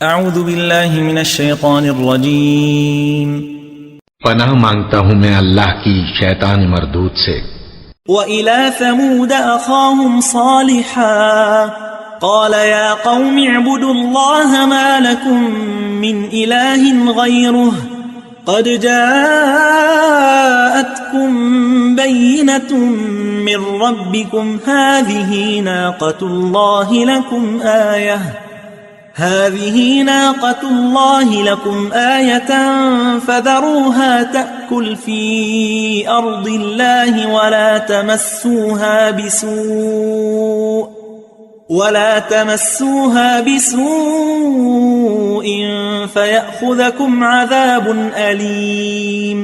اعوذ باللہ من الشیطان الرجیم پناہ مانگتا ہوں میں اللہ کی شیطان مردود سے۔ وَإِلَى ثَمُودَ أَخَاهُمْ صَالِحًا قَالَ يَا قَوْمِ اعْبُدُوا اللَّهَ مَا لَكُمْ مِنْ إِلَٰهٍ غَيْرُهُ قَدْ جَاءَتْكُمْ بَيِّنَةٌ مِّن رَّبِّكُمْ هَٰذِهِ نَاقَةُ اللَّهِ لَكُمْ آيَةً فَذَرُوهَا تَأْكُلْ فِي أَرْضِ اللَّهِ وَلَا تَمَسُّوهَا بِسُوءٍ فَيَأْخُذَكُمْ عَذَابٌ أَلِيمٌ۔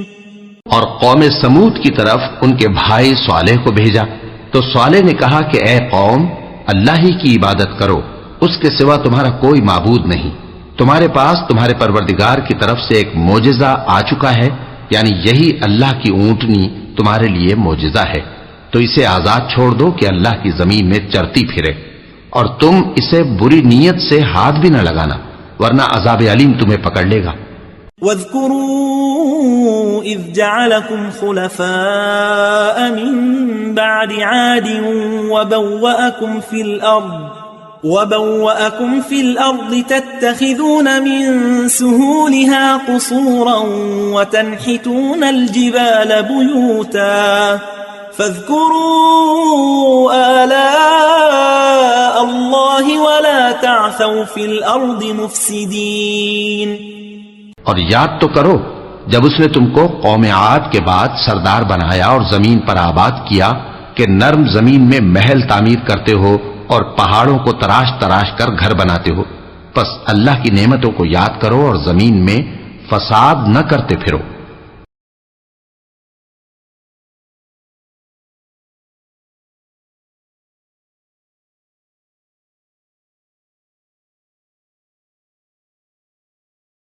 اور قوم سمود کی طرف ان کے بھائی صالح کو بھیجا تو صالح نے کہا کہ اے قوم، اللہ ہی کی عبادت کرو، اس کے سوا تمہارا کوئی معبود نہیں۔ تمہارے پاس تمہارے پروردگار کی طرف سے ایک معجزہ آ چکا ہے، یعنی یہی اللہ کی اونٹنی تمہارے لیے معجزہ ہے، تو اسے آزاد چھوڑ دو کہ اللہ کی زمین میں چرتی پھرے، اور تم اسے بری نیت سے ہاتھ بھی نہ لگانا، ورنہ عذاب علیم تمہیں پکڑ لے گا۔ وَاذْكُرُوا إِذْ جَعَلَكُمْ خُلَفَاءَ مِن بَعْدِ عَادٍ وَبَوَّأَكُمْ فِي الْأَرْضِ تَتَّخِذُونَ مِن سُهُولِهَا قُصُورًا وَتَنْحِتُونَ الْجِبَالَ بُيُوتًا فَاذْكُرُوا آلَاءَ اللَّهِ وَلَا تَعْثَوْا فِي الْأَرْضِ مُفْسِدِينَ۔ اور یاد تو کرو جب اس نے تم کو قوم عاد کے بعد سردار بنایا اور زمین پر آباد کیا کہ نرم زمین میں محل تعمیر کرتے ہو اور پہاڑوں کو تراش تراش کر گھر بناتے ہو، پس اللہ کی نعمتوں کو یاد کرو اور زمین میں فساد نہ کرتے پھرو۔